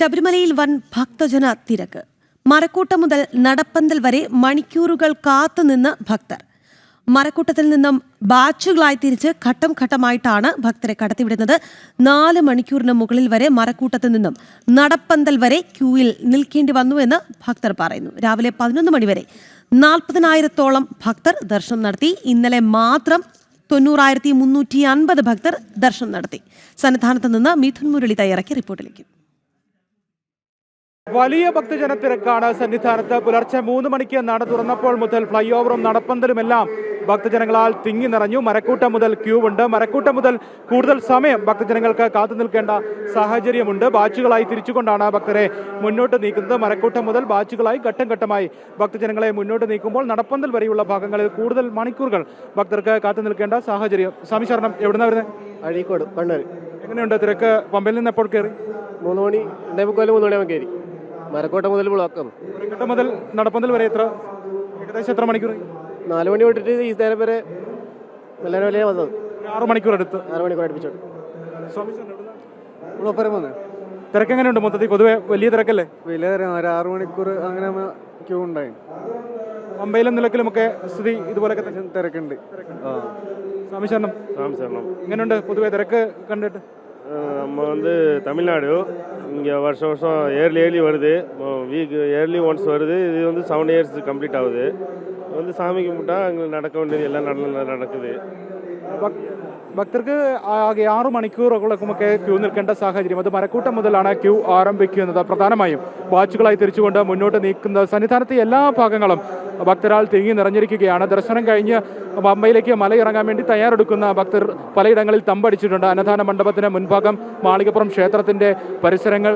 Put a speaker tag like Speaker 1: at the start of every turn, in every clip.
Speaker 1: ശബരിമലയിൽ വൻ ഭക്തജന തിരക്ക്. മരക്കൂട്ടം മുതൽ നടപ്പന്തൽ വരെ മണിക്കൂറുകൾ കാത്തുനിന്ന് ഭക്തർ. മരക്കൂട്ടത്തിൽ നിന്നും ബാച്ചുകളായി തിരിച്ച് ഘട്ടം ഘട്ടമായിട്ടാണ് ഭക്തരെ കടത്തിവിടുന്നത്. 4 മണിക്കൂറിന് മുകളിൽ വരെ മരക്കൂട്ടത്തിൽ നിന്നും നടപ്പന്തൽ വരെ ക്യൂവിൽ നിൽക്കേണ്ടി വന്നുവെന്ന് ഭക്തർ പറയുന്നു. രാവിലെ 11 മണിവരെ 40,000-ഓളം ഭക്തർ ദർശനം നടത്തി. ഇന്നലെ മാത്രം 90,350 ഭക്തർ ദർശനം നടത്തി. സന്നിധാനത്ത് നിന്ന് മിഥുൻ മുരളി തയ്യാറാക്കിയ റിപ്പോർട്ടിലേക്ക്.
Speaker 2: വലിയ ഭക്തജനത്തിരക്കാണ് സന്നിധാനത്ത്. പുലർച്ചെ 3 മണിക്ക് നട തുറന്നപ്പോൾ മുതൽ ഫ്ലൈ ഓവറും നടപ്പന്തലുമെല്ലാം ഭക്തജനങ്ങളാൽ തിങ്ങി നിറഞ്ഞു. മരക്കൂട്ടം മുതൽ ക്യൂ ഉണ്ട്. മരക്കൂട്ടം മുതൽ കൂടുതൽ സമയം ഭക്തജനങ്ങൾക്ക് കാത്തു നിൽക്കേണ്ട സാഹചര്യമുണ്ട്. ബാച്ചുകളായി തിരിച്ചുകൊണ്ടാണ് ഭക്തരെ മുന്നോട്ട് നീക്കുന്നത്. മരക്കൂട്ടം മുതൽ ബാച്ചുകളായി ഘട്ടം ഘട്ടമായി ഭക്തജനങ്ങളെ മുന്നോട്ട് നീക്കുമ്പോൾ നടപ്പന്തൽ വരെയുള്ള ഭാഗങ്ങളിൽ കൂടുതൽ മണിക്കൂറുകൾ ഭക്തർക്ക് കാത്തു നിൽക്കേണ്ട സാഹചര്യം. സ്വാമി ശരണം, എവിടുന്ന വരുന്നത്?
Speaker 3: അഴീക്കോട്, കണ്ണൂർ.
Speaker 2: എങ്ങനെയുണ്ട് തിരക്ക്? പമ്പയിൽ നിന്ന് എപ്പോൾ കയറി?
Speaker 3: 3 മണി, 3 മണിയാകുമ്പോൾ കയറി. മരക്കോട്ട മുതൽ ബ്ലോക്കാണ്.
Speaker 2: മരക്കോട്ടം മുതൽ നടപ്പന്തൽ വരെ ഏകദേശം എത്ര മണിക്കൂർ?
Speaker 3: 4 മണി തൊട്ടിട്ട് ഈ നേരം വരെ നല്ല വിലയാണ് വന്നത്.
Speaker 2: 6 മണിക്കൂർ എടുത്ത്.
Speaker 3: 6 മണിക്കൂർ അടുപ്പിച്ചോട്ട്.
Speaker 2: തിരക്ക് എങ്ങനെയുണ്ട് മൊത്തത്തിൽ? പൊതുവെ വലിയ തിരക്കല്ലേ?
Speaker 4: വലിയ തിരക്കാണ്. 6 മണിക്കൂർ അങ്ങനെ ക്യൂ ഉണ്ടായി.
Speaker 2: പമ്പയിലും നിലക്കിലുമൊക്കെ സ്ഥിതി ഇതുപോലൊക്കെ
Speaker 4: തിരക്കുണ്ട്.
Speaker 2: സ്വാമി ശരണം. എങ്ങനെയുണ്ട് പൊതുവെ തിരക്ക് கண்டுட்டு?
Speaker 5: நம்ம தமிழ்நாடு இங்கே வருஷம் வருஷம் ஏர்லி வருது. வீக் இயர்லி ஒன்ஸ் வருது. இது 7 இயர்ஸ் கம்ப்ளீட் ஆகுது. சாமி கும்பிட்டா அங்கே நடக்க வேண்டியது எல்லாம் நடக்குது.
Speaker 2: ഭക്തർക്ക് ആകെ 6 മണിക്കൂറുകളൊക്കെ ക്യൂ നിൽക്കേണ്ട സാഹചര്യം. അത് മരക്കൂട്ടം മുതലാണ് ക്യൂ ആരംഭിക്കുന്നത്. പ്രധാനമായും ബാച്ചുകളായി തിരിച്ചുകൊണ്ട് മുന്നോട്ട് നീക്കുന്ന സന്നിധാനത്തെ എല്ലാ ഭാഗങ്ങളും ഭക്തരാൽ തിങ്ങി നിറഞ്ഞിരിക്കുകയാണ്. ദർശനം കഴിഞ്ഞ് പമ്പയിലേക്ക് മലയിറങ്ങാൻ വേണ്ടി തയ്യാറെടുക്കുന്ന ഭക്തർ പലയിടങ്ങളിൽ തമ്പടിച്ചിട്ടുണ്ട്. അന്നദാന മണ്ഡപത്തിന് മുൻഭാഗം, മാളികപ്പുറം ക്ഷേത്രത്തിൻ്റെ പരിസരങ്ങൾ,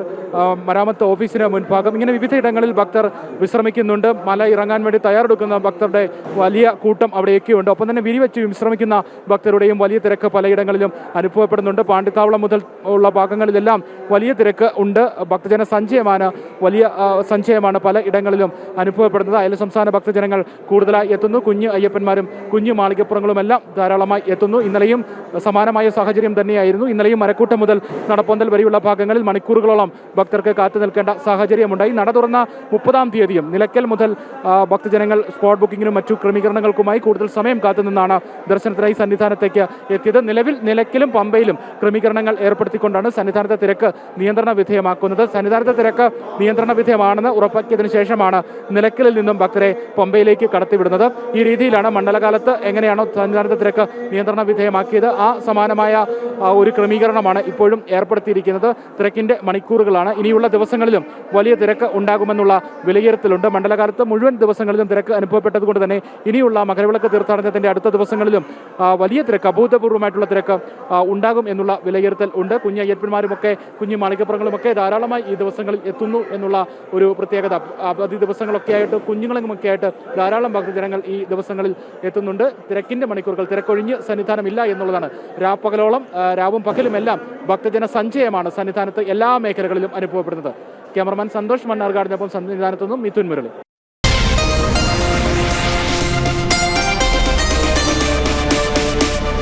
Speaker 2: മരാമത്ത് ഓഫീസിന് മുൻഭാഗം, ഇങ്ങനെ വിവിധ ഇടങ്ങളിൽ ഭക്തർ വിശ്രമിക്കുന്നുണ്ട്. മല ഇറങ്ങാൻ വേണ്ടി തയ്യാറെടുക്കുന്ന ഭക്തരുടെ വലിയ കൂട്ടം അവിടെയൊക്കെയുണ്ട്. ഒപ്പം തന്നെ വിരിവെച്ച് വിശ്രമിക്കുന്ന ഭക്തരുടെയും വലിയ തിരക്ക് പലയിടങ്ങളിലും അനുഭവപ്പെടുന്നുണ്ട്. പാണ്ടിത്താവളം മുതൽ ഉള്ള ഭാഗങ്ങളിലെല്ലാം വലിയ തിരക്ക് ഉണ്ട്. ഭക്തജന സഞ്ചയമാണ്, വലിയ സഞ്ചയമാണ് പല ഇടങ്ങളിലും അനുഭവപ്പെടുന്നത്. അയൽ സംസ്ഥാന ഭക്തജനങ്ങൾ കൂടുതലായി എത്തുന്നു. കുഞ്ഞു അയ്യപ്പന്മാരും കുഞ്ഞു മാളികപ്പുറങ്ങളുമെല്ലാം ധാരാളമായി എത്തുന്നു. ഇന്നലെയും സമാനമായ സാഹചര്യം തന്നെയായിരുന്നു. ഇന്നലെയും മരക്കൂട്ടം മുതൽ നടപ്പന്തൽ വരെയുള്ള ഭാഗങ്ങളിൽ മണിക്കൂറുകളോളം ഭക്തർക്ക് കാത്തു നിൽക്കേണ്ട സാഹചര്യമുണ്ടായി. നട തുറന്ന 30-ാം തീയതിയും നിലയ്ക്കൽ മുതൽ ഭക്തജനങ്ങൾ സ്പോട്ട് ബുക്കിങ്ങിനും മറ്റു ക്രമീകരണങ്ങൾക്കുമായി കൂടുതൽ സമയം കാത്തുനിന്നാണ് ദർശനത്തിനായി സന്നിധാനത്തേക്ക് എത്തിയത്. നിലവിൽ നിലയ്ക്കലും പമ്പയിലും ക്രമീകരണങ്ങൾ ഏർപ്പെടുത്തിക്കൊണ്ടാണ് സന്നിധാനത്തെ തിരക്ക് നിയന്ത്രണ വിധേയമാക്കുന്നത്. സന്നിധാനത്തെ തിരക്ക് നിയന്ത്രണ വിധേയമാണെന്ന് ഉറപ്പാക്കിയതിനു ശേഷമാണ് നിലയ്ക്കലിൽ നിന്നും ഭക്തരെ പമ്പയിലേക്ക് കടത്തിവിടുന്നത്. ഈ രീതിയിലാണ് മണ്ഡലകാലത്ത് എങ്ങനെയാണോ സന്നിധാനത്തെ തിരക്ക് നിയന്ത്രണ വിധേയമാക്കിയത് ആ സമാനമായ ഒരു ക്രമീകരണമാണ് ഇപ്പോഴും ഏർപ്പെടുത്തിയിരിക്കുന്നത്. തിരക്കിൻ്റെ മണിക്കൂറുകളാണ്. ഇനിയുള്ള ദിവസങ്ങളിലും വലിയ തിരക്ക് ഉണ്ടാകുമെന്നുള്ള വിലയിരുത്തലുണ്ട്. മണ്ഡലകാലത്ത് മുഴുവൻ ദിവസങ്ങളിലും തിരക്ക് അനുഭവപ്പെട്ടതുകൊണ്ട് തന്നെ ഇനിയുള്ള മകരവിളക്ക് തീർത്ഥാടനത്തിൻ്റെ അടുത്ത ദിവസങ്ങളിലും വലിയ തിരക്ക്, അഭൂതപൂർവ്വമായിട്ടുള്ള തിരക്ക് ഉണ്ടാകും എന്നുള്ള വിലയിരുത്തൽ ഉണ്ട്. കുഞ്ഞു അയ്യപ്പന്മാരുമൊക്കെ കുഞ്ഞു മാളികപ്പുറങ്ങളുമൊക്കെ ധാരാളമായി ഈ ദിവസങ്ങളിൽ എത്തുന്നു എന്നുള്ള ഒരു പ്രത്യേകത. അവധി ദിവസങ്ങളൊക്കെ ആയിട്ട് കുഞ്ഞുങ്ങളുമൊക്കെ ആയിട്ട് ധാരാളം ഭക്തജനങ്ങൾ ഈ ദിവസങ്ങളിൽ എത്തുന്നുണ്ട്. തിരക്കിൻ്റെ മണിക്കൂറുകൾ, തിരക്കൊഴിഞ്ഞ് സന്നിധാനമില്ല എന്നുള്ളതാണ്. രാവും പകലുമെല്ലാം ഭക്തജന സഞ്ചയമാണ് സന്നിധാനത്ത് എല്ലാ മേഖലകളിലും അനുഭവപ്പെടുന്നത്. ക്യാമറമാൻ സന്തോഷ് മണ്ണാർക്കാടിനൊപ്പം സന്നിധാനത്തുനിന്നും മിഥുൻ മുരളി.